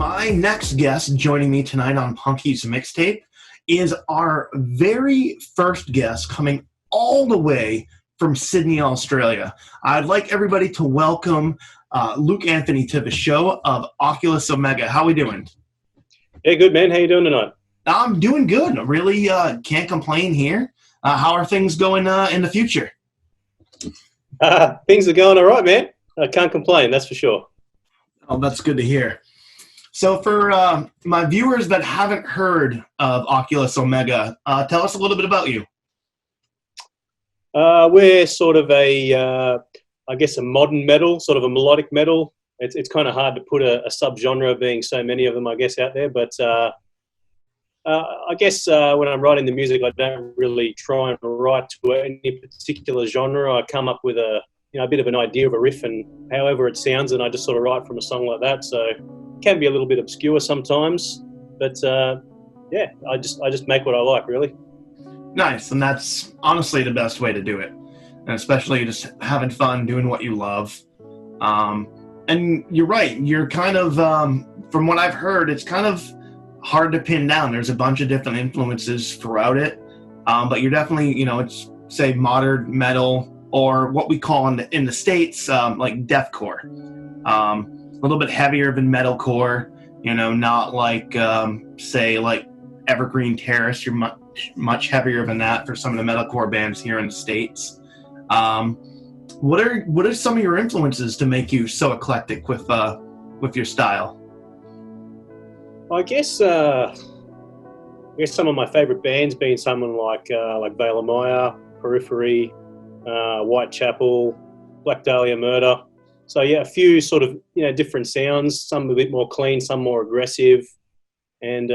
My next guest joining me tonight on Punky's MixTape is our very first guest coming all the way from Sydney, Australia. I'd like everybody to welcome Luke Anthony to the show of Oculus Omega. How we doing? Hey, good, man. How you doing tonight? I'm doing good. Really can't complain here. How are things going in the future? Things are going all right, man. I can't complain, that's for sure. Oh, that's good to hear. So for my viewers that haven't heard of Oculus Omega, tell us a little bit about you. We're sort of a modern metal, sort of a melodic metal. It's kind of hard to put a subgenre, being so many of them, I guess, out there. But I guess when I'm writing the music, I don't really try and write to any particular genre. I come up with a bit of an idea of a riff and however it sounds, and I just sort of write from a song like that. So it can be a little bit obscure sometimes, but yeah, I just make what I like, really. Nice, and that's honestly the best way to do it, and especially just having fun doing what you love. And you're right, you're kind of, from what I've heard, it's kind of hard to pin down. There's a bunch of different influences throughout it, but you're definitely, it's, say, modern metal, or what we call in the States, like deathcore. A little bit heavier than metalcore, not like, say, like Evergreen Terrace. You're much heavier than that for some of the metalcore bands here in the States. What are some of your influences to make you so eclectic with your style? I guess some of my favorite bands being someone like Veil of Maya, Periphery, Whitechapel, Black Dahlia Murder. So yeah, a few sort of different sounds. Some a bit more clean, some more aggressive, and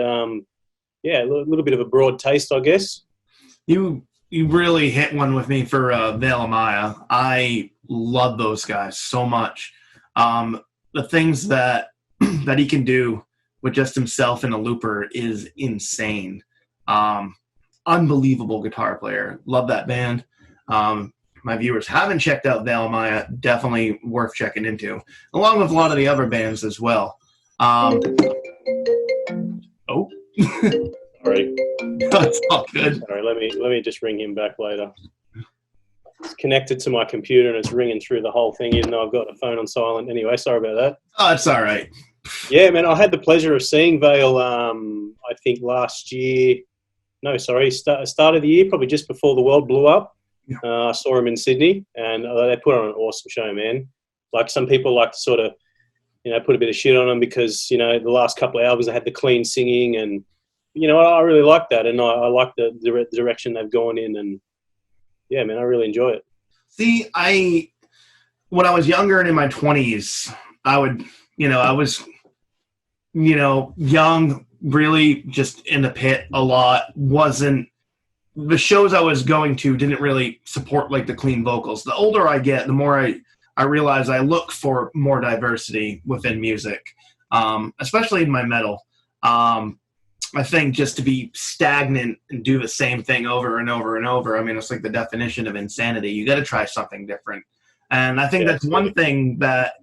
yeah, a little bit of a broad taste, I guess. You really hit one with me for Veil of Maya. I love those guys so much. The things that he can do with just himself and a looper is insane. Unbelievable guitar player. Love that band. My viewers haven't checked out Veil of Maya, definitely worth checking into, along with a lot of the other bands as well. Oh. Sorry. That's all good. Sorry, let me just ring him back later. It's connected to my computer and it's ringing through the whole thing, even though I've got the phone on silent. Anyway, sorry about that. Oh, it's all right. Yeah, man, I had the pleasure of seeing Veil, I think last year. No, sorry, start of the year, probably just before the world blew up. I saw him in Sydney, and they put on an awesome show, man. Like, some people like to sort of, put a bit of shit on them because, the last couple of albums they had the clean singing, and, I really like that, and I like the direction they've gone in, and, yeah, man, I really enjoy it. See, when I was younger and in my 20s, I would, I was, young, really just in the pit a lot, the shows I was going to didn't really support like the clean vocals. The older I get, the more I realize I look for more diversity within music, especially in my metal. I think just to be stagnant and do the same thing over and over and over, I mean, it's like the definition of insanity. You got to try something different. And I think that's one thing that,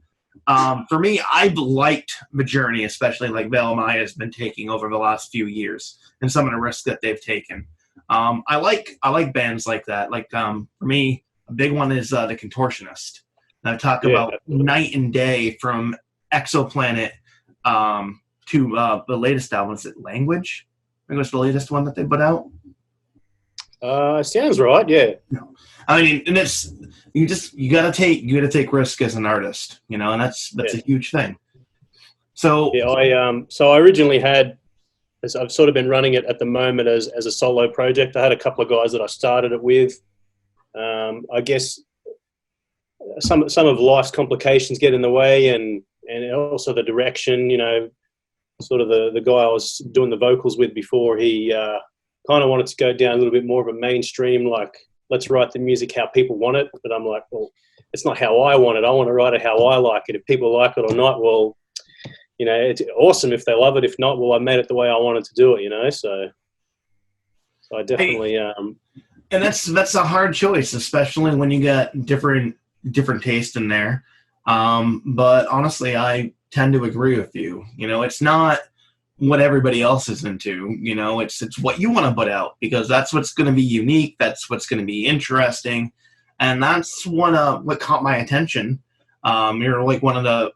for me, I've liked the journey, especially like Veil of Maya has been taking over the last few years and some of the risks that they've taken. I like bands like that. Like, for me, a big one is The Contortionist. And I talk about night and day from Exoplanet to the latest album. Is it Language? I think it was the latest one that they put out. Sounds right. Yeah. No. I mean, and it's you gotta take risk as an artist, and that's a huge thing. So yeah, I originally had. I've sort of been running it at the moment as a solo project. I had a couple of guys that I started it with. I guess some of life's complications get in the way, and also the direction. Sort of the guy I was doing the vocals with before, he kind of wanted to go down a little bit more of a mainstream, like, let's write the music how people want it. But I'm like, well, it's not how I want it. I want to write it how I like it. If people like it or not, well, it's awesome if they love it. If not, well, I made it the way I wanted to do it, so I definitely... and that's a hard choice, especially when you got different taste in there. But honestly, I tend to agree with you. It's not what everybody else is into. It's what you want to put out, because that's what's going to be unique. That's what's going to be interesting. And that's what caught my attention. You're like one of the,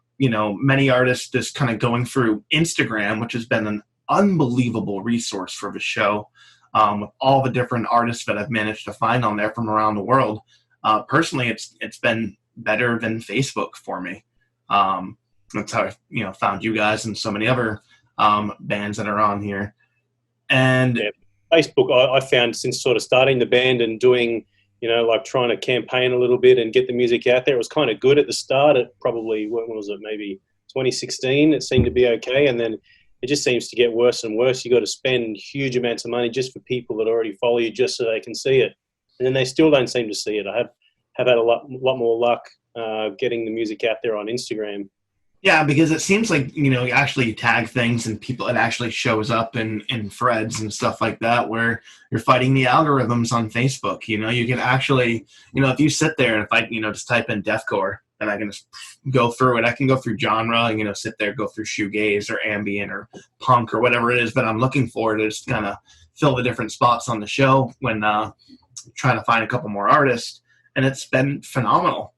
many artists just kind of going through Instagram, which has been an unbelievable resource for the show, with all the different artists that I've managed to find on there from around the world. Personally, it's been better than Facebook for me. That's how I, found you guys and so many other bands that are on here. And yeah, Facebook, I found since sort of starting the band and doing, like trying to campaign a little bit and get the music out there, it was kind of good at the start. It probably, when was it, maybe 2016, it seemed to be okay. And then it just seems to get worse and worse. You got to spend huge amounts of money just for people that already follow you, just so they can see it. And then they still don't seem to see it. I have had a lot more luck getting the music out there on Instagram. Yeah, because it seems like, you actually tag things and it actually shows up in threads and stuff like that, where you're fighting the algorithms on Facebook. You can actually, if you sit there and if I, just type in deathcore, and I can just go through it. I can go through genre, sit there, go through shoegaze or ambient or punk or whatever it is that I'm looking for to just kind of fill the different spots on the show when trying to find a couple more artists. And it's been phenomenal.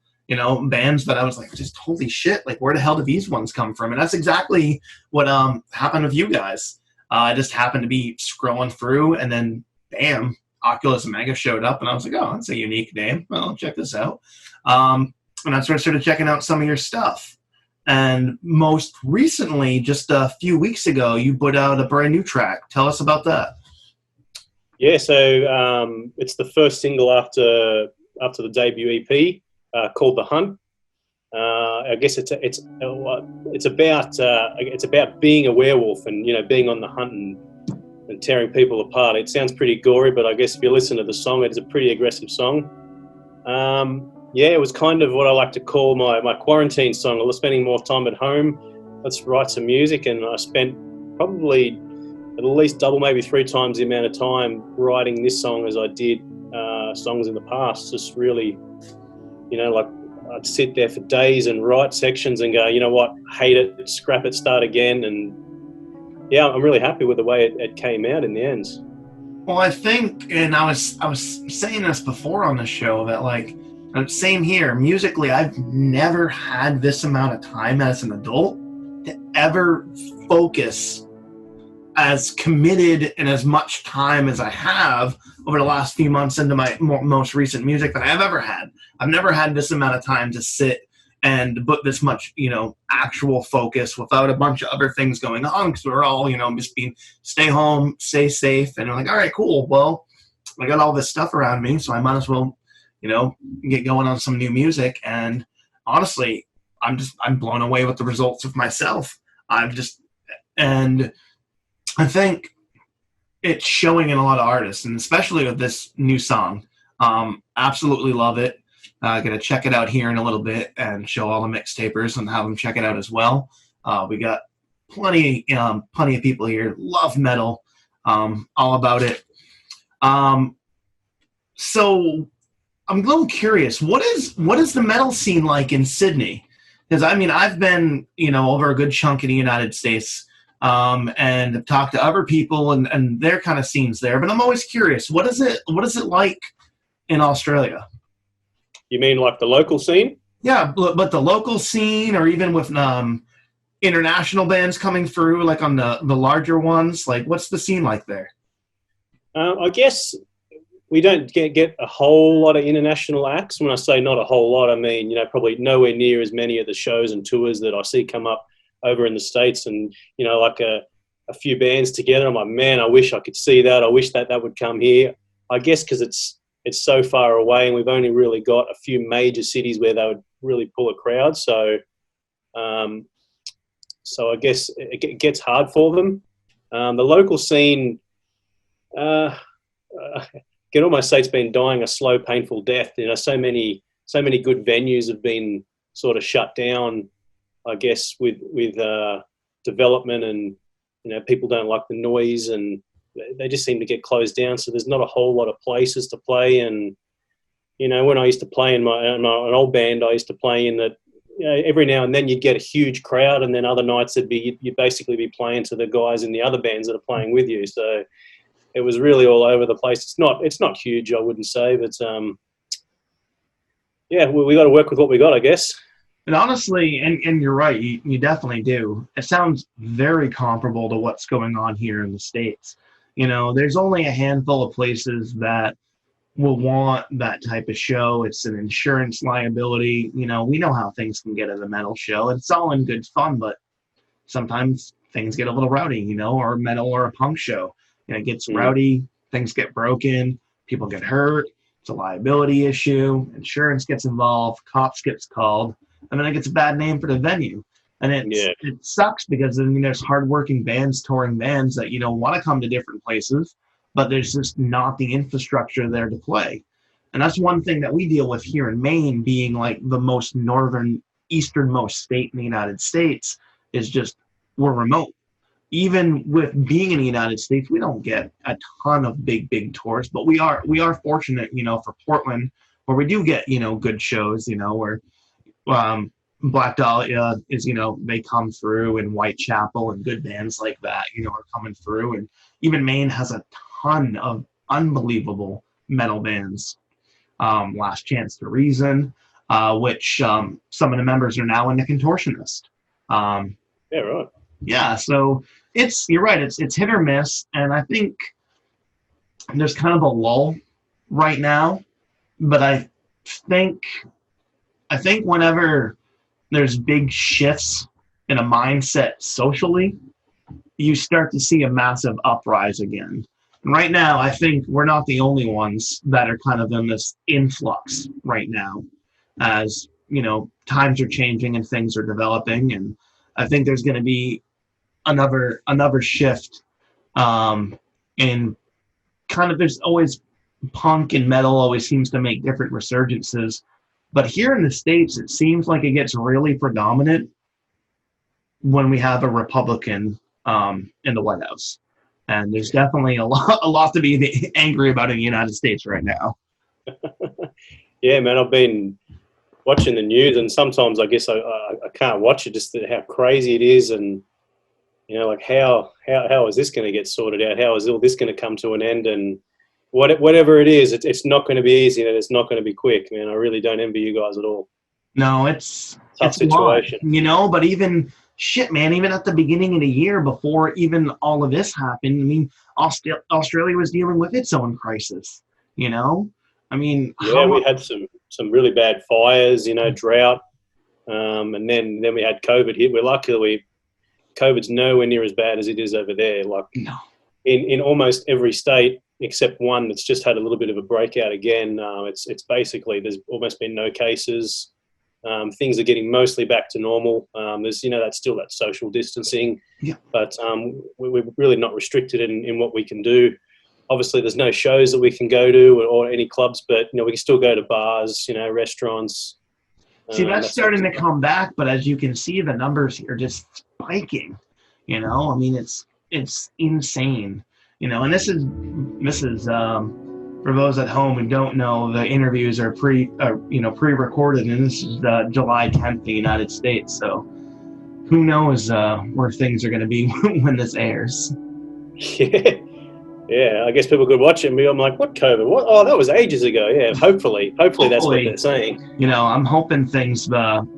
Bands that I was like, just holy shit, like where the hell did these ones come from? And that's exactly what happened with you guys. I just happened to be scrolling through, and then bam, Oculus Mega showed up, and I was like, oh, that's a unique name. Well, check this out. And I started checking out some of your stuff. And most recently, just a few weeks ago, you put out a brand new track. Tell us about that. Yeah, so it's the first single after the debut EP. Called The Hunt. I guess it's about being a werewolf and being on the hunt and tearing people apart. It sounds pretty gory, but I guess if you listen to the song, it's a pretty aggressive song. It was kind of what I like to call my quarantine song. I was spending more time at home. Let's write some music, and I spent probably at least double, maybe 3 times the amount of time writing this song as I did songs in the past. Just really. Like I'd sit there for days and write sections and go, you know what, hate it, scrap it, start again. And yeah, I'm really happy with the way it came out in the end. Well, I think, and I was saying this before on the show, that like, same here, musically, I've never had this amount of time as an adult to ever focus as committed and as much time as I have over the last few months into my most recent music that I've ever had. I've never had this amount of time to sit and put this much, actual focus without a bunch of other things going on, because we're all, just being stay home, stay safe. And I'm like, all right, cool. Well, I got all this stuff around me, so I might as well, get going on some new music. And honestly, I'm blown away with the results of myself. And I think it's showing in a lot of artists, and especially with this new song. Absolutely love it. Gonna check it out here in a little bit and show all the mixtapers and have them check it out as well. We got plenty of people here. Love metal, all about it. So I'm a little curious. What is the metal scene like in Sydney? Because I've been over a good chunk in the United States. And I've talked to other people and their kind of scenes there, but I'm always curious. What is it like in Australia? You mean like the local scene? Yeah, but the local scene, or even with international bands coming through, like on the larger ones, like what's the scene like there? I guess we don't get a whole lot of international acts. When I say not a whole lot, I mean, probably nowhere near as many of the shows and tours that I see come up over in the States, and like a few bands together. I'm like, man, I wish I could see that. I wish that would come here. I guess because it's so far away, and we've only really got a few major cities where they would really pull a crowd. So, I guess it gets hard for them. The local scene, can almost say it's been dying a slow, painful death. So many good venues have been sort of shut down, I guess, with development, and people don't like the noise, and they just seem to get closed down. So there's not a whole lot of places to play. And when I used to play in an old band, I used to play in the every now and then you'd get a huge crowd, and then other nights you'd basically be playing to the guys in the other bands that are playing with you. So it was really all over the place. It's not huge, I wouldn't say, but yeah, we got to work with what we got, I guess. And honestly, and you're right, you definitely do. It sounds very comparable to what's going on here in the States. There's only a handful of places that will want that type of show. It's an insurance liability. We know how things can get at a metal show. It's all in good fun, but sometimes things get a little rowdy, or a metal or a punk show. It gets rowdy, things get broken, people get hurt. It's a liability issue. Insurance gets involved, cops gets called, and then it gets a bad name for the venue. And it sucks because there's hardworking bands, touring bands that want to come to different places, but there's just not the infrastructure there to play. And that's one thing that we deal with here in Maine, being like the most easternmost state in the United States, is just we're remote. Even with being in the United States, we don't get a ton of big tours, but we are fortunate, for Portland, where we do get, good shows, where Black Dahlia is, they come through, and Whitechapel and good bands like that, are coming through. And even Maine has a ton of unbelievable metal bands. Last Chance to Reason, which some of the members are now in The Contortionist. Yeah, right. Yeah, so you're right, it's hit or miss, and I think there's kind of a lull right now, but I think whenever there's big shifts in a mindset socially, you start to see a massive uprise again. And right now, I think we're not the only ones that are kind of in this influx right now, as times are changing and things are developing, and I think there's going to be another shift in kind of, there's always punk and metal always seems to make different resurgences, but here in the States it seems like it gets really predominant when we have a Republican in the White House, and there's definitely a lot to be angry about in the United States right now. Yeah, man, I've been watching the news, and sometimes I guess I can't watch it, just how crazy it is, and like how is this going to get sorted out? How is all this going to come to an end? And whatever it is, it's not going to be easy, and it's not going to be quick, man. I really don't envy you guys at all. No, it's tough situation, but even even at the beginning of the year, before even all of this happened, I mean, Australia was dealing with its own crisis, I mean, we had some really bad fires, drought, and then we had COVID hit. We're lucky COVID's nowhere near as bad as it is over there. Like, no. In almost every state except one that's just had a little bit of a breakout again. It's basically, there's almost been no cases. Things are getting mostly back to normal. There's that's still that social distancing, but we're really not restricted in what we can do. Obviously, there's no shows that we can go to or any clubs, but we can still go to bars, restaurants. See, that's starting to come back, but as you can see, the numbers are just spiking. I mean, it's insane. And this is for those at home who don't know, the interviews are pre-recorded, and this is July 10th in the United States. So who knows where things are going to be when this airs. Yeah, I guess people could watch it and be, I'm like, what COVID? What? Oh, that was ages ago. Yeah, hopefully that's what they're saying. I'm hoping things, start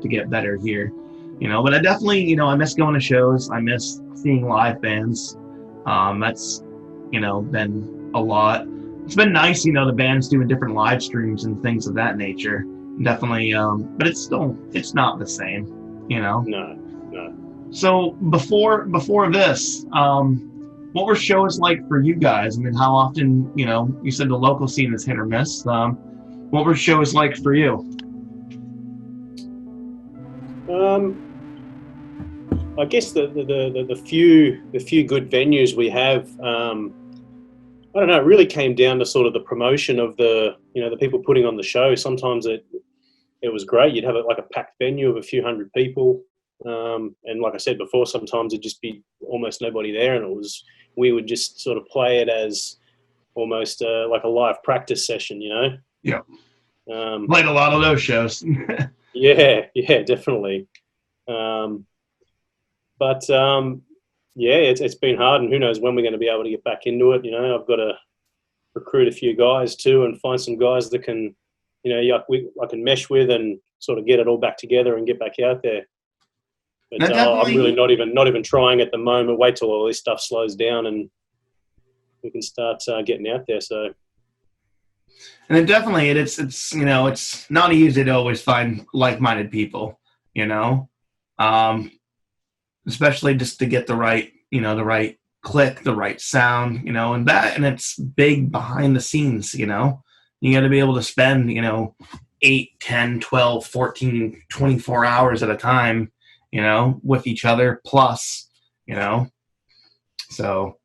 to get better here. But I definitely, I miss going to shows. I miss seeing live bands. That's, been a lot. It's been nice, the band's doing different live streams and things of that nature. Definitely, but it's not the same, No. So before this, what were shows like for you guys? I mean, how often, you said the local scene is hit or miss. What were shows like for you? I guess the few good venues we have, I don't know, it really came down to sort of the promotion of the people putting on the show. Sometimes it was great. You'd have like a packed venue of a few hundred people. And like I said before, sometimes it'd just be almost nobody there, and we would just sort of play it as almost like a live practice session, Yeah. Played a lot of those shows. Yeah, definitely. Um, but yeah, it's been hard, and who knows when we're going to be able to get back into it. You know, I've got to recruit a few guys too, and find some guys that can, I can mesh with and sort of get it all back together and get back out there. But That I'm really definitely, not even trying at the moment. Wait till all this stuff slows down and we can start getting out there. So and it definitely, it's it's not easy to always find like-minded people, you know, um, especially just to get the right, the right click, the right sound, and it's big behind the scenes, you got to be able to spend, 8, 10, 12, 14, 24 hours at a time, with each other plus, you know, so,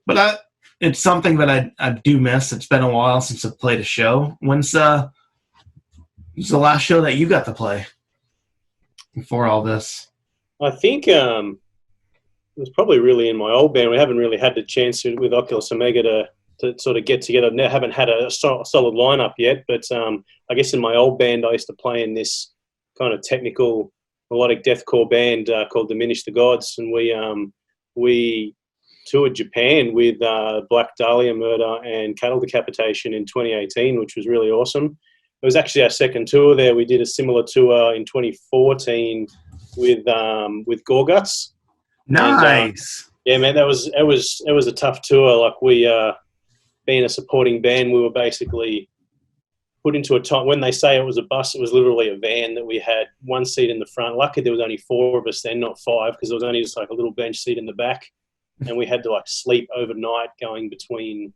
but it's something that I do miss. It's been a while since I've played a show. When's the last show that you got to play before all this? I think it was probably really in my old band. We haven't really had the chance with Oculus Omega to sort of get together. I haven't had a solid lineup yet, but I guess in my old band, I used to play in this kind of technical melodic deathcore band called Diminish the Gods, and we toured Japan with Black Dahlia Murder and Cattle Decapitation in 2018, which was really awesome. It was actually our second tour there. We did a similar tour in 2014 with Gorguts. Nice. And, yeah, man, it was a tough tour. Like being a supporting band, we were basically put into a time when they say it was a bus, it was literally a van that we had one seat in the front. Lucky there was only 4 of us then, not 5, because there was only just like a little bench seat in the back. And we had to like sleep overnight going between,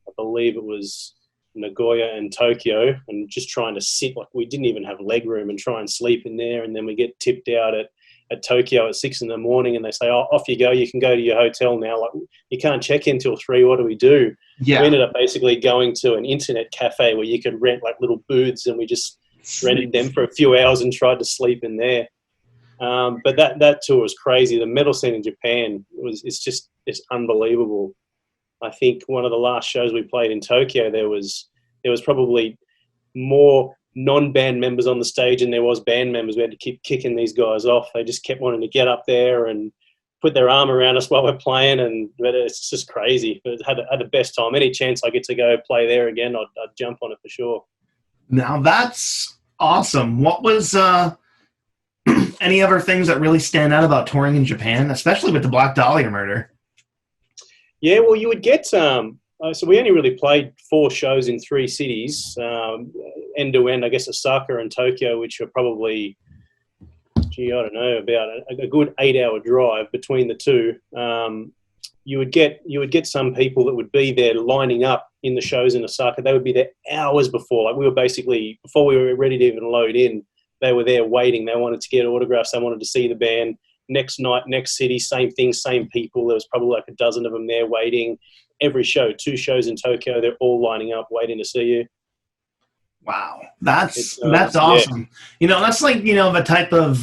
I believe it was Nagoya and Tokyo, and just trying to sit, like we didn't even have leg room, and try and sleep in there. And then we get tipped out at Tokyo at 6 a.m, and they say, "Oh, off you go. You can go to your hotel now. Like you can't check in till 3. What do we do?" Yeah. We ended up basically going to an internet cafe where you could rent like little booths, and we just rented them for a few hours and tried to sleep in there. But that tour was crazy. The metal scene in Japan it's unbelievable. I think one of the last shows we played in Tokyo, there was probably more non-band members on the stage than there was band members. We had to keep kicking these guys off. They just kept wanting to get up there and put their arm around us while we're playing, and it's just crazy. But had the best time. Any chance I get to go play there again, I'd jump on it for sure. Now that's awesome. What was any other things that really stand out about touring in Japan, especially with the Black Dahlia murder? Yeah, well, you would get so we only really played 4 shows in 3 cities, end to end. I guess Osaka and Tokyo, which are probably, I don't know, about a good 8-hour drive between the two. You would get some people that would be there lining up in the shows in Osaka. They would be there hours before. Like we were basically, before we were ready to even load in, they were there waiting. They wanted to get autographs. They wanted to see the band. Next night, next city, same thing, same people. There was probably like a dozen of them there waiting. Every show, 2 shows in Tokyo, they're all lining up waiting to see you. Wow, that's awesome. Yeah. That's like the type of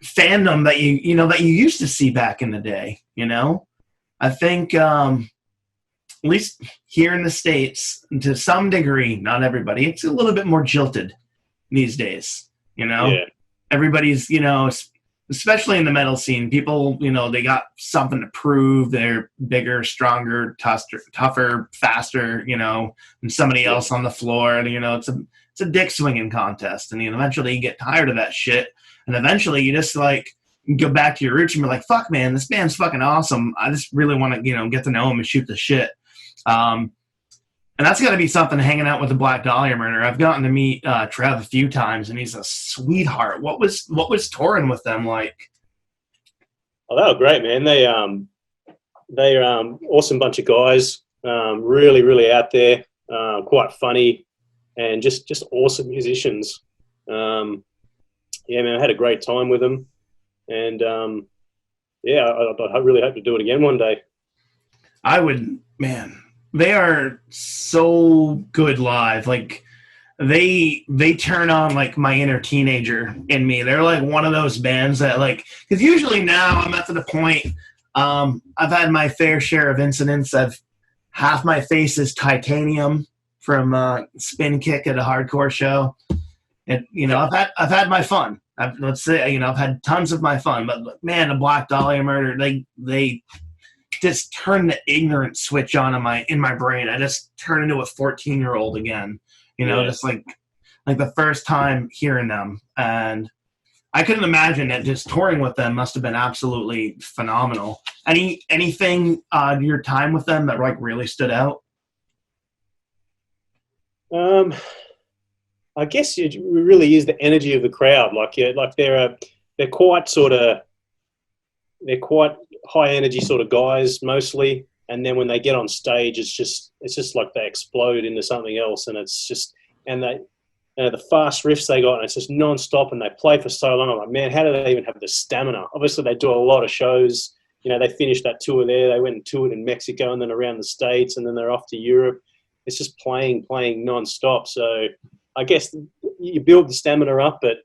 fandom that you used to see back in the day. I think at least here in the States, to some degree, not everybody, it's a little bit more jilted these days. Yeah. Everybody's especially in the metal scene, people, they got something to prove. They're bigger, stronger, tougher, faster, than somebody else on the floor. And, it's a dick swinging contest. And eventually you get tired of that shit. And eventually you just go back to your roots and be like, fuck, man, this band's fucking awesome. I just really want to, get to know them and shoot the shit. And that's got to be something hanging out with the Black Dahlia murder. I've gotten to meet Trev a few times, and he's a sweetheart. What was touring with them like? Oh, they were great, man. They're awesome bunch of guys. Really, really out there. Quite funny, and just awesome musicians. Yeah, man, I had a great time with them, and yeah, I really hope to do it again one day. I would, man. They are so good live. Like they turn on like my inner teenager in me. They're like one of those bands that because usually now I'm at the point I've had my fair share of incidents. Half my face is titanium from Spin Kick at a hardcore show. And I've had my fun. Let's say I've had tons of my fun, but man, the Black Dahlia Murder, they just turn the ignorant switch on in my brain. I just turn into a 14-year-old again. Just like the first time hearing them, and I couldn't imagine that just touring with them must have been absolutely phenomenal. Anything your time with them that like really stood out? I guess it really is the energy of the crowd. They're quite high energy sort of guys mostly, and then when they get on stage, it's just like they explode into something else, and it's just the fast riffs they got, and it's just non-stop, and they play for so long. I'm like, man, how do they even have the stamina? Obviously, they do a lot of shows. They finished that tour there. They went and toured in Mexico and then around the States, and then they're off to Europe. It's just playing non-stop. So I guess you build the stamina up, but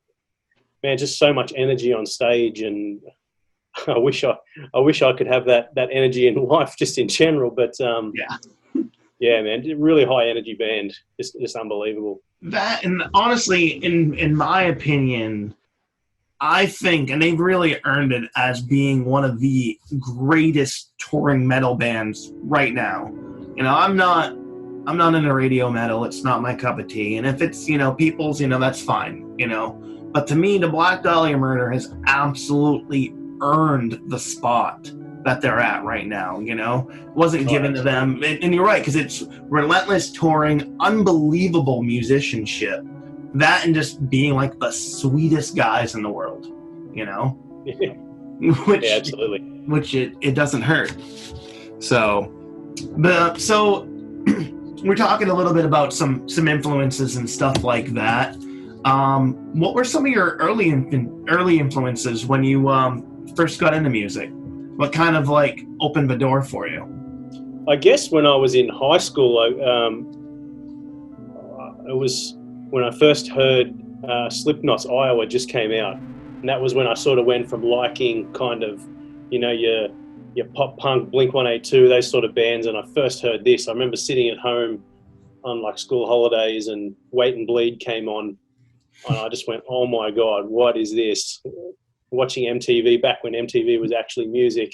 man, just so much energy on stage, and I wish I could have that energy in life just in general. But yeah, man, really high energy band, just unbelievable. That, and honestly, in my opinion, I think, and they've really earned it as being one of the greatest touring metal bands right now. I'm not into radio metal. It's not my cup of tea. And if it's, people's, that's fine, But to me, the Black Dahlia Murder has absolutely earned the spot that they're at right now, wasn't given to them. And you're right, because it's relentless touring, unbelievable musicianship, that and just being like the sweetest guys in the world, which, yeah, absolutely. Which it doesn't hurt. So we're talking a little bit about some influences and stuff like that. What were some of your early influences when you first got into music? What kind of like opened the door for you? I guess when I was in high school, it was when I first heard Slipknot's Iowa just came out, and that was when I sort of went from liking kind of, your pop punk, Blink-182, those sort of bands, and I first heard this. I remember sitting at home on like school holidays, and Wait and Bleed came on, and I just went, oh my God, what is this? Watching MTV back when MTV was actually music,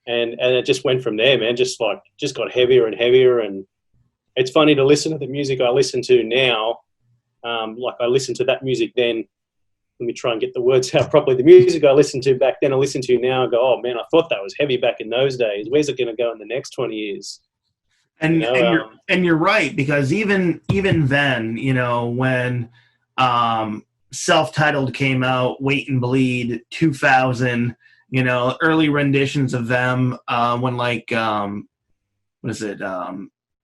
and it just went from there, man. Just got heavier and heavier, and it's funny to listen to the music I listen to now. Like I listened to that music then. Let me try and get the words out properly. The music I listened to back then, I listen to now. I go, oh man, I thought that was heavy back in those days. Where's it going to go in the next 20 years? And you're right, because even then, when Self-Titled came out, Wait and Bleed, 2000, early renditions of them, when like what is it,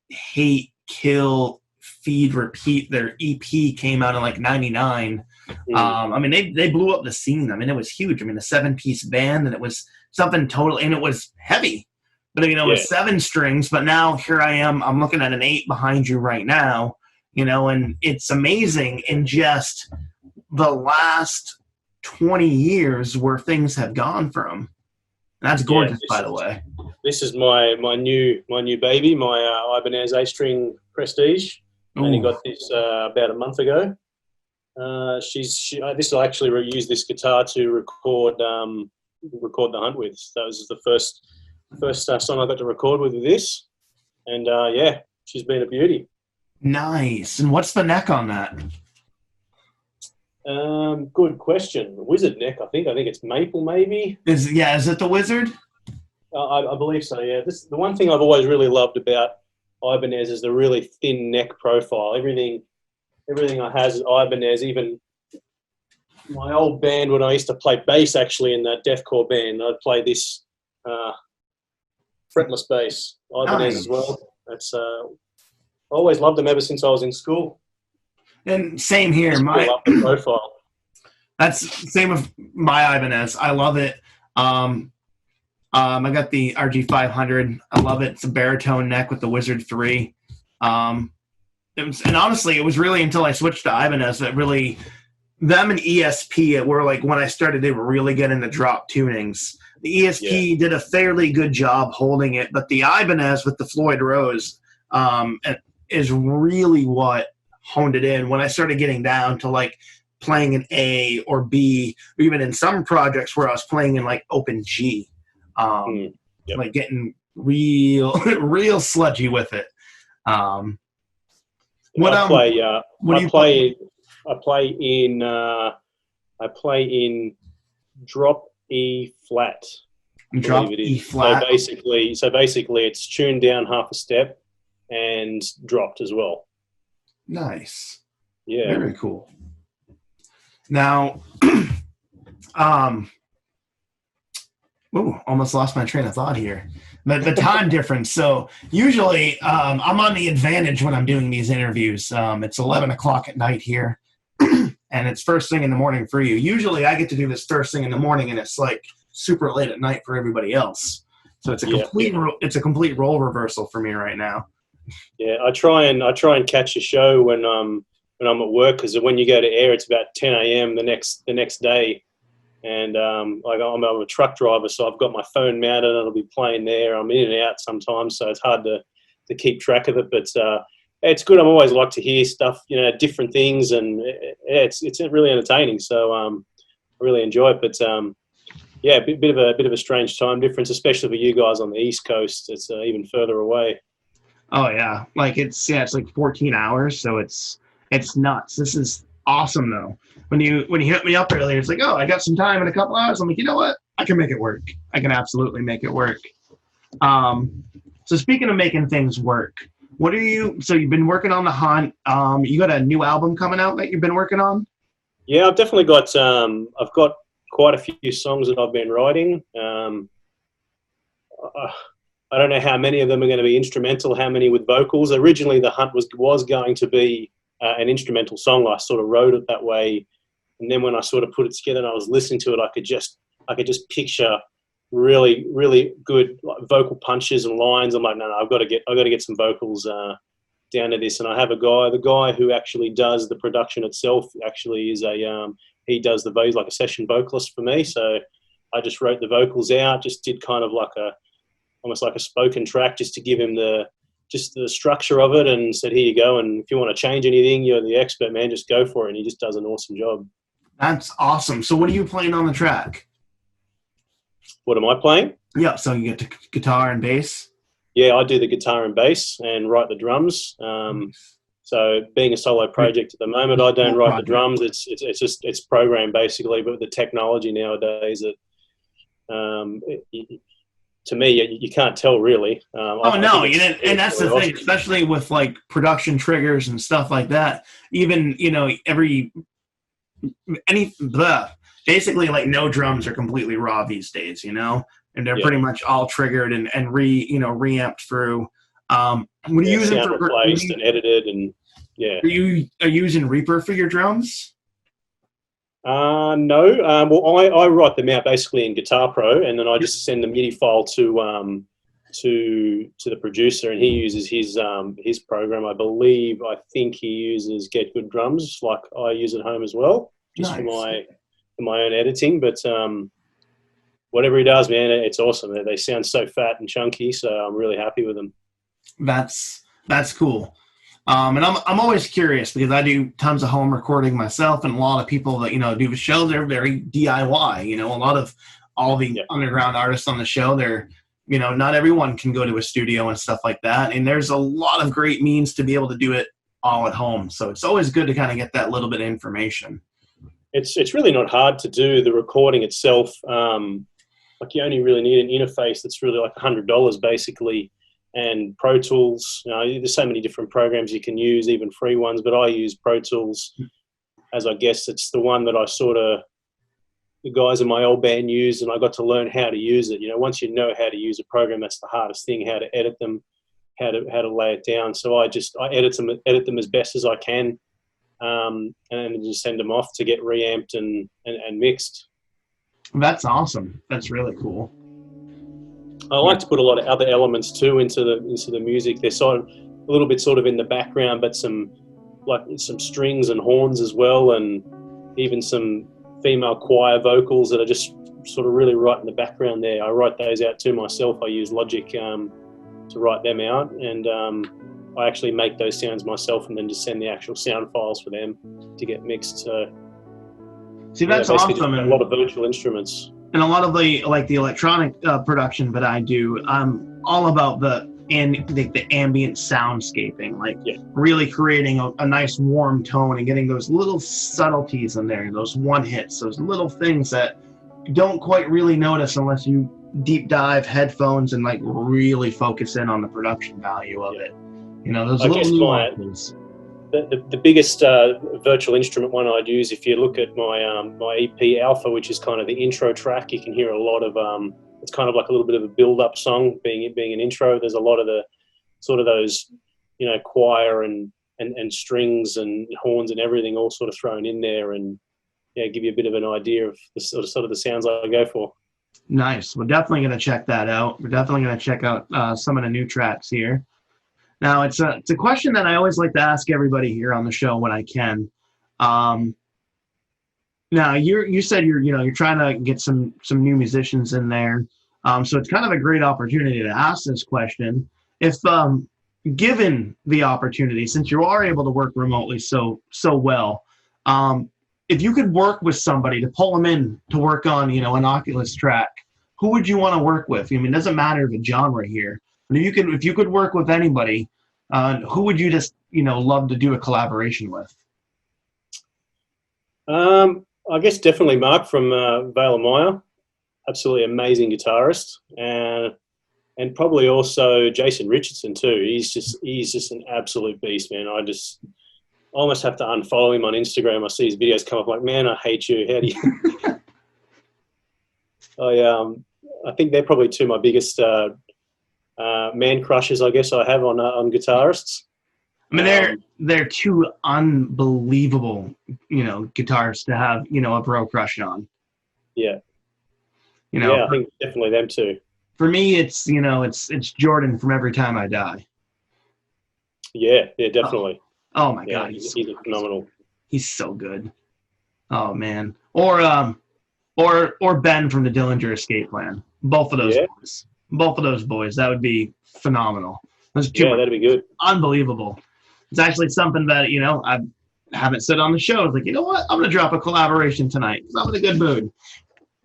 Hate, Kill, Feed, Repeat, their EP came out in like 99. I mean, they blew up the scene. I mean, it was huge. I mean, a 7-piece band, and it was something total, and it was heavy, but it was 7 strings. But now here I am, I'm looking at an 8 behind you right now, and it's amazing in just the last 20 years where things have gone from. And that's gorgeous, by the way. This is my new baby, my Ibanez 8-string Prestige. I only got this about a month ago. This will actually use this guitar to record The Hunt with. That was the first song I got to record with this, and she's been a beauty. Nice. And what's the neck on that? Good question. Wizard neck, I think it's maple, maybe. Is it the Wizard? I believe so. Yeah. The one thing I've always really loved about Ibanez is the really thin neck profile. Everything I has is Ibanez. Even my old band, when I used to play bass, actually in that deathcore band, I'd play this fretless bass, Ibanez as well. That's I always loved them ever since I was in school. And same here. My profile. That's same with my Ibanez. I love it. I got the RG500. I love it. It's a baritone neck with the Wizard 3. And honestly, it was really until I switched to Ibanez that really, them and ESP were like when I started to really get into drop tunings. The ESP did a fairly good job holding it, but the Ibanez with the Floyd Rose is really what honed it in. When I started getting down to like playing an A or B, or even in some projects where I was playing in like open G, Yep. like getting real, real sludgy with it. What I play in drop E flat. Drop E flat. So basically, it's tuned down half a step and dropped as well. Nice. Yeah. Very cool. Now, almost lost my train of thought here. The time difference. So usually I'm on the advantage when I'm doing these interviews. It's 11 o'clock at night here, and it's first thing in the morning for you. Usually I get to do this first thing in the morning, and it's like super late at night for everybody else. So it's a complete role reversal for me right now. Yeah, I try and catch a show when I'm at work, because when you go to air, it's about 10 a.m. the next day. And I'm a truck driver, so I've got my phone mounted and it'll be playing there. I'm in and out sometimes, so it's hard to keep track of it. But it's good. I'm always like to hear stuff, different things, and it's really entertaining. So I really enjoy it. But a bit of a strange time difference, especially for you guys on the East Coast. It's even further away. Oh yeah, like it's like 14 hours, so it's nuts. This is awesome though. When you hit me up earlier, it's like, oh, I got some time in a couple hours. I'm like, you know what? I can make it work. I can absolutely make it work. So speaking of making things work, so you've been working on the Hunt. You got a new album coming out that you've been working on? Yeah, I've definitely got I've got quite a few songs that I've been writing. I don't know how many of them are going to be instrumental, how many with vocals. Originally, The Hunt was going to be an instrumental song. I sort of wrote it that way, and then when I sort of put it together and I was listening to it, I could just picture really, really good vocal punches and lines. I'm like, no, I've got to get some vocals down to this. And I have the guy who actually does the production itself. Actually, is he does he's like a session vocalist for me. So I just wrote the vocals out, just did kind of like almost like a spoken track, just to give him the structure of it, and said, here you go, and if you want to change anything, you're the expert, man, just go for it. And he just does an awesome job. That's awesome. So what are you playing on the track? What am I playing? Yeah, so you get to guitar and bass? Yeah, I do the guitar and bass and write the drums. So being a solo project at the moment, I don't write the drums. It's programmed basically, but the technology nowadays, to me, you can't tell really. And that's the thing, especially with like production triggers and stuff like that. Even basically like no drums are completely raw these days, and they're pretty much all triggered and reamped through. What are you using for replaced and edited and yeah? Are you using Reaper for your drums? No. Well, I write them out basically in Guitar Pro, and then I just send the MIDI file to the producer, and he uses his program. I think he uses Get Good Drums, like I use at home as well, just for my own editing. But whatever he does, man, it's awesome. They sound so fat and chunky, so I'm really happy with them. That's cool. And I'm always curious because I do tons of home recording myself, and a lot of people that do the show, they're very DIY. A lot of all the underground artists on the show, they're not everyone can go to a studio and stuff like that, and there's a lot of great means to be able to do it all at home. So it's always good to kind of get that little bit of information. It's really not hard to do the recording itself. Like you only really need an interface that's really like $100 basically. And Pro Tools, there's so many different programs you can use, even free ones, but I use Pro Tools as I guess it's the one that the guys in my old band used, and I got to learn how to use it. Once you know how to use a program, that's the hardest thing, how to edit them, how to lay it down. So I edit them as best as I can, and just send them off to get reamped and mixed. That's awesome. That's really cool. I like to put a lot of other elements too into the music. They're sort of a little bit sort of in the background, but some strings and horns as well, and even some female choir vocals that are just sort of really right in the background there. I write those out too myself. I use Logic to write them out, and I actually make those sounds myself and then just send the actual sound files for them to get mixed. So, see, that's awesome. A lot of virtual instruments. And a lot of the electronic production that I do, I'm all about the ambient soundscaping, really creating a nice warm tone and getting those little subtleties in there, those one hits, those little things that you don't quite really notice unless you deep dive headphones and really focus in on the production value of it. Those little nuances. The biggest virtual instrument one I'd use, if you look at my EP Alpha, which is kind of the intro track, you can hear a lot of it's kind of like a little bit of a build-up song being an intro. There's a lot of the sort of those, choir and strings and horns and everything all sort of thrown in there, and give you a bit of an idea of the sort of the sounds I go for. Nice. We're definitely going to check that out. We're definitely going to check out some of the new tracks here. Now, it's a question that I always like to ask everybody here on the show when I can. Now, you said you're trying to get some new musicians in there, so it's kind of a great opportunity to ask this question. If given the opportunity, since you are able to work remotely so well, if you could work with somebody to pull them in to work on an Oculus track, who would you want to work with? I mean, it doesn't matter the genre here. If you could work with anybody, who would you just love to do a collaboration with? I guess definitely Mark from Vale of Maya, absolutely amazing guitarist, and probably also Jason Richardson too. He's just an absolute beast, man. I almost have to unfollow him on Instagram. I see his videos come up like, man, I hate you. How do you? I think they're probably two of my biggest man crushes, I guess, I have on guitarists. I mean, they're two unbelievable, guitarists to have, a bro crush on. Yeah. I think definitely them two. For me, it's Jordan from Every Time I Die. Yeah, definitely. Oh my God, he's phenomenal. He's so good. Oh man, or Ben from the Dillinger Escape Plan. Both of those boys. That would be phenomenal. That'd be good. Unbelievable. It's actually something that I haven't said on the show. It's like, you know what? I'm going to drop a collaboration tonight because I'm in a good mood.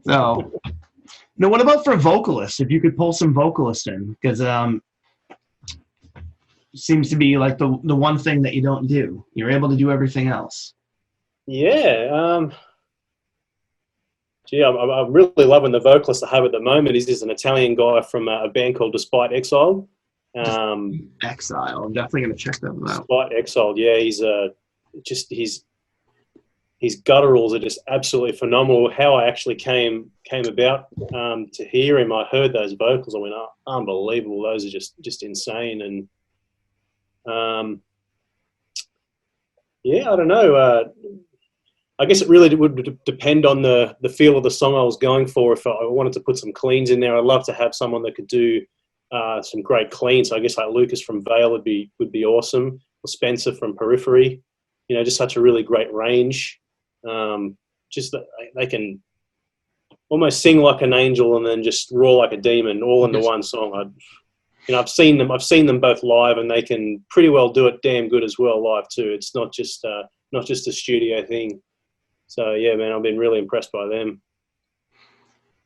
So, what about for vocalists? If you could pull some vocalists in, because seems to be like the one thing that you don't do. You're able to do everything else. Yeah. I'm really loving the vocalist I have at the moment. He's an Italian guy from a band called Despite Exile. Exile. I'm definitely going to check that out. Despite Exile. Yeah, his gutturals are just absolutely phenomenal. How I actually came about to hear him, I heard those vocals. I went, oh, unbelievable. Those are just insane. And I don't know. I guess it really would depend on the feel of the song I was going for. If I wanted to put some cleans in there, I'd love to have someone that could do some great cleans. So I guess like Lucas from Vale would be awesome. Or Spencer from Periphery. Just such a really great range. Just that they can almost sing like an angel and then just roar like a demon, all into one song. I've seen them both live, and they can pretty well do it damn good as well live too. It's not just a studio thing. So yeah, man, I've been really impressed by them.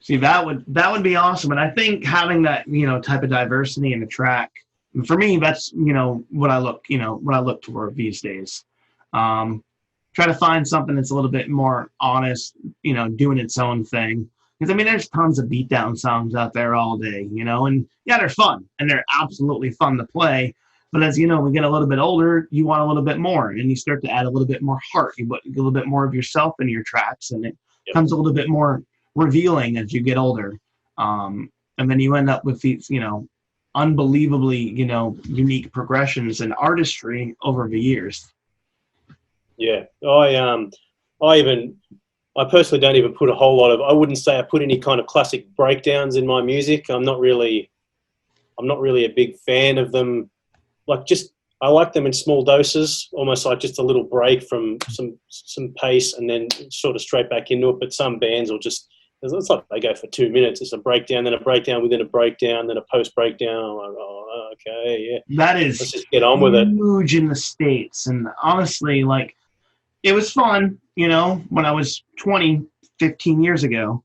See, that would be awesome, and I think having that type of diversity in the track, for me, that's what I look toward these days. Try to find something that's a little bit more honest, doing its own thing. Because there's tons of beatdown songs out there all day, and yeah, they're fun and they're absolutely fun to play. But as we get a little bit older, you want a little bit more, and you start to add a little bit more heart. You put a little bit more of yourself into your tracks, and it becomes a little bit more revealing as you get older. And then you end up with these, unbelievably, unique progressions and artistry over the years. Yeah, I personally don't even put a whole lot of. I wouldn't say I put any kind of classic breakdowns in my music. I'm not really a big fan of them. I like them in small doses, almost like just a little break from some pace and then sort of straight back into it. But some bands will just It's like they go for 2 minutes. It's a breakdown, then a breakdown within a breakdown, then a post breakdown. I'm like, oh, okay, yeah. That is Let's just get on with it. huge in the States. And honestly, like, it was fun, you know, when I was 20, 15 years ago,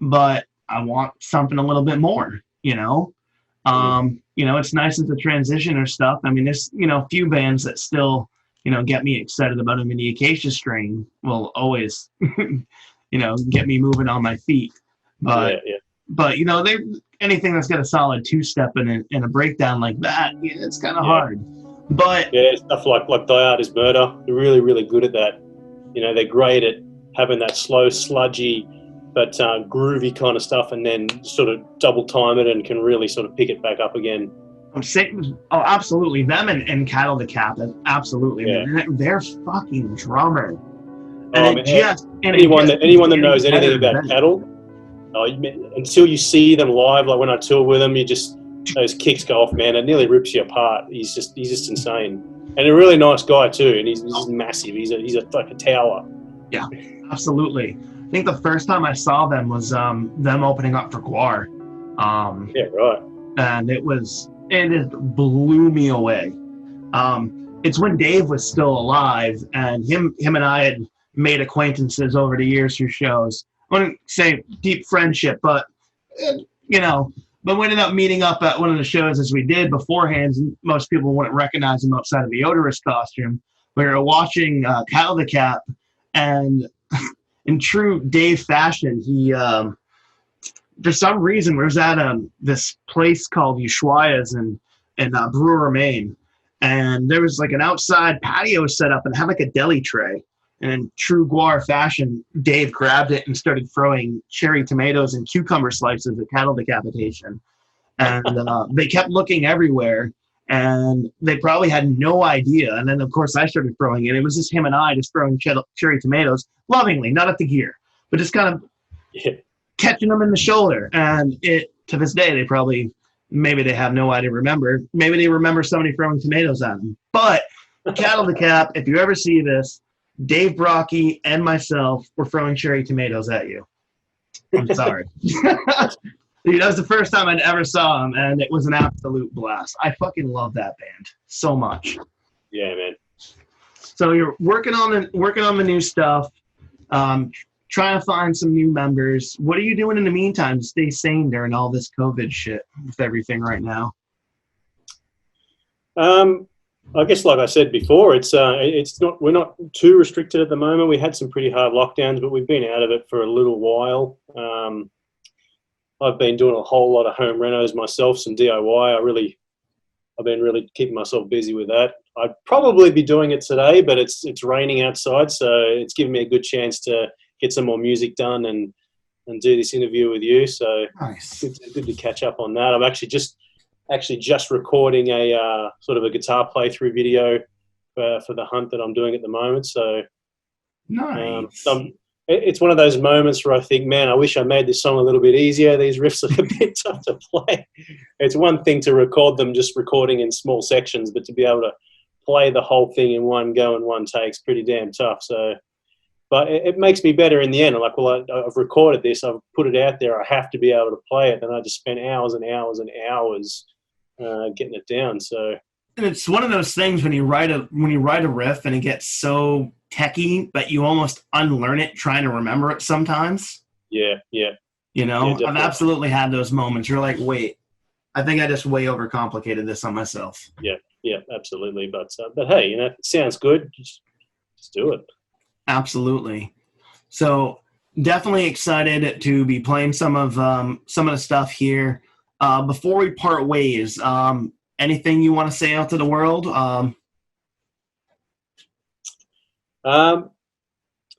but I want something a little bit more, you know. You know, it's nice as a transition or stuff. I mean, there's, you know, a few bands that still, you know, get me excited about them, and the Acacia Strain will always, you know, get me moving on my feet. But, but you know, anything that's got a solid two-step in a breakdown like that, yeah, it's kind of hard. But yeah, stuff like Die Art Is Murder, they're really, really good at that. You know, they're great at having that slow, sludgy, but groovy kind of stuff, and then sort of double time it and can really sort of pick it back up again. I'm saying, oh, absolutely. Them and Cattle to Cap, absolutely. Yeah. They're fucking drummer. And anyone that knows anything about Cattle, until you see them live, like when I tour with them, those kicks go off, man. It nearly rips you apart. He's just insane, and a really nice guy too. And he's massive. He's like a tower. Yeah, absolutely. I think the first time I saw them was them opening up for Guar. Yeah, right. And it just blew me away. It's when Dave was still alive, and him and I had made acquaintances over the years through shows. I wouldn't say deep friendship, but you know. But we ended up meeting up at one of the shows as we did beforehand. Most people wouldn't recognize him outside of the Odorous costume. We were watching Cattle to Cap, and in true Dave fashion, he, for some reason, was at this place called Ushuaia's in Brewer, Maine. And there was like an outside patio set up and had like a deli tray. And in true Guar fashion, Dave grabbed it and started throwing cherry tomatoes and cucumber slices at Cattle Decapitation. And they kept looking everywhere, and they probably had no idea. And then, of course, I started throwing it. It was just him and I just throwing cherry tomatoes, lovingly, not at the gear, but just kind of catching them in the shoulder. And to this day, maybe they have no idea remember. Maybe they remember somebody throwing tomatoes at them. But Cattle to Cap, if you ever see this, Dave Brocky and myself were throwing cherry tomatoes at you. I'm sorry. Dude, that was the first time I'd ever saw him, and it was an absolute blast. I fucking love that band so much. Yeah, man. So you're working on the new stuff, trying to find some new members. What are you doing in the meantime to stay sane during all this COVID shit with everything right now? I guess, like I said before, we're not too restricted at the moment. We had some pretty hard lockdowns, but we've been out of it for a little while. I've been doing a whole lot of home renos myself, some DIY. I've been really keeping myself busy with that. I'd probably be doing it today, but it's raining outside, so it's given me a good chance to get some more music done and do this interview with you. So nice. It's good to catch up on that. I'm actually just recording a sort of a guitar playthrough video for the hunt that I'm doing at the moment. So nice. It's one of those moments where I think, man, I wish I made this song a little bit easier. These riffs are a bit tough to play. It's one thing to record them just recording in small sections, but to be able to play the whole thing in one go and one take is pretty damn tough. So, but it makes me better in the end. I'm like, well, I've recorded this. I've put it out there. I have to be able to play it. And I just spent hours and hours and hours getting it down. So, and it's one of those things when you write a riff and it gets so techie, but you almost unlearn it trying to remember it sometimes. Yeah. You know, I've absolutely had those moments. You're like, wait, I think I just way overcomplicated this on myself. Yeah, absolutely. But hey, you know, it sounds good. Just do it. Absolutely. So definitely excited to be playing some of the stuff here. Before we part ways, anything you want to say out to the world?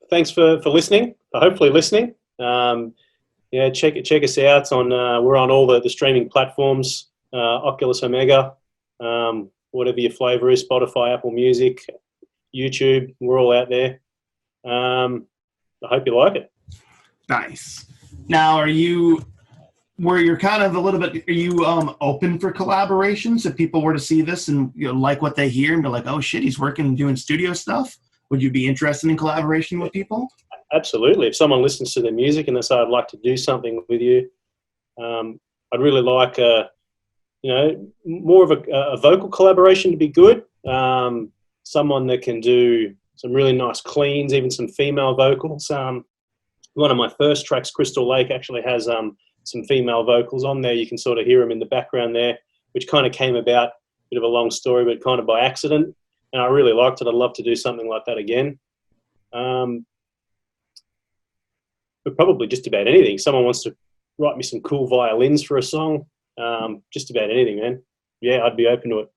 Thanks for listening. Hopefully listening. Check us out on. We're on all the streaming platforms. Oculus Omega, whatever your flavor is. Spotify, Apple Music, YouTube. We're all out there. I hope you like it. Nice. Now, are you kind of a little bit? Are you open for collaborations? If people were to see this and like what they hear and be like, "Oh shit, he's working and doing studio stuff." Would you be interested in collaboration with people? Absolutely. If someone listens to the music and they say, I'd like to do something with you, I'd really like more of a vocal collaboration to be good. Someone that can do some really nice cleans, even some female vocals. One of my first tracks, Crystal Lake, actually has some female vocals on there. You can sort of hear them in the background there, which kind of came about, a bit of a long story, but kind of by accident. And I really liked it. I'd love to do something like that again. But probably just about anything. Someone wants to write me some cool violins for a song, just about anything, man. Yeah, I'd be open to it.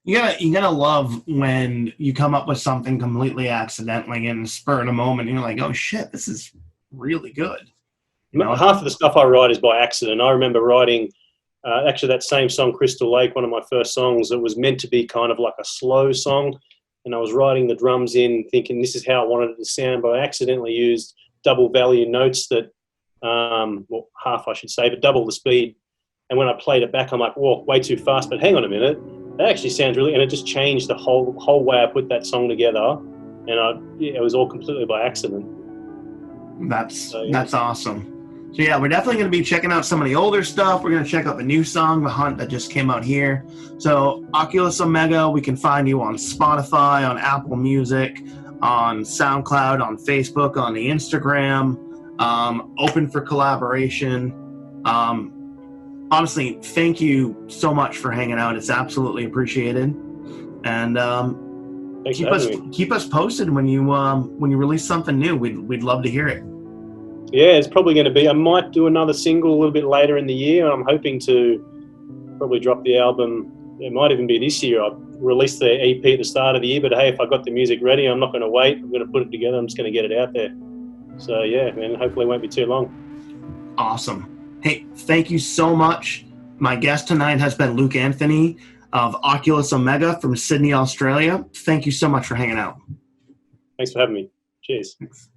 You're gonna love when you come up with something completely accidentally in the spur of the moment, and you're like, oh shit, this is really good. You know? Half of the stuff I write is by accident. I remember writing actually that same song, Crystal Lake, one of my first songs. It was meant to be kind of like a slow song, and I was writing the drums in thinking this is how I wanted it to sound, but I accidentally used double value notes that, well, half I should say, but double the speed. And when I played it back, I'm like, whoa, way too fast, but hang on a minute. That actually sounds really, and it just changed the whole way I put that song together. And it was all completely by accident. That's awesome. So yeah, we're definitely going to be checking out some of the older stuff. We're going to check out the new song, The Hunt, that just came out here. So Oculus Omega, we can find you on Spotify, on Apple Music, on SoundCloud, on Facebook, on the Instagram, open for collaboration. Honestly, thank you so much for hanging out. It's absolutely appreciated. And keep us posted when you release something new. We'd love to hear it. Yeah, it's probably going to be. I might do another single a little bit later in the year. I'm hoping to probably drop the album. It might even be this year. I'll release the EP at the start of the year. But hey, if I got the music ready, I'm not going to wait. I'm going to put it together. I'm just going to get it out there. So yeah, man. Hopefully, it won't be too long. Awesome. Hey, thank you so much. My guest tonight has been Luke Anthony of Oculus Omega from Sydney, Australia. Thank you so much for hanging out. Thanks for having me. Cheers. Thanks.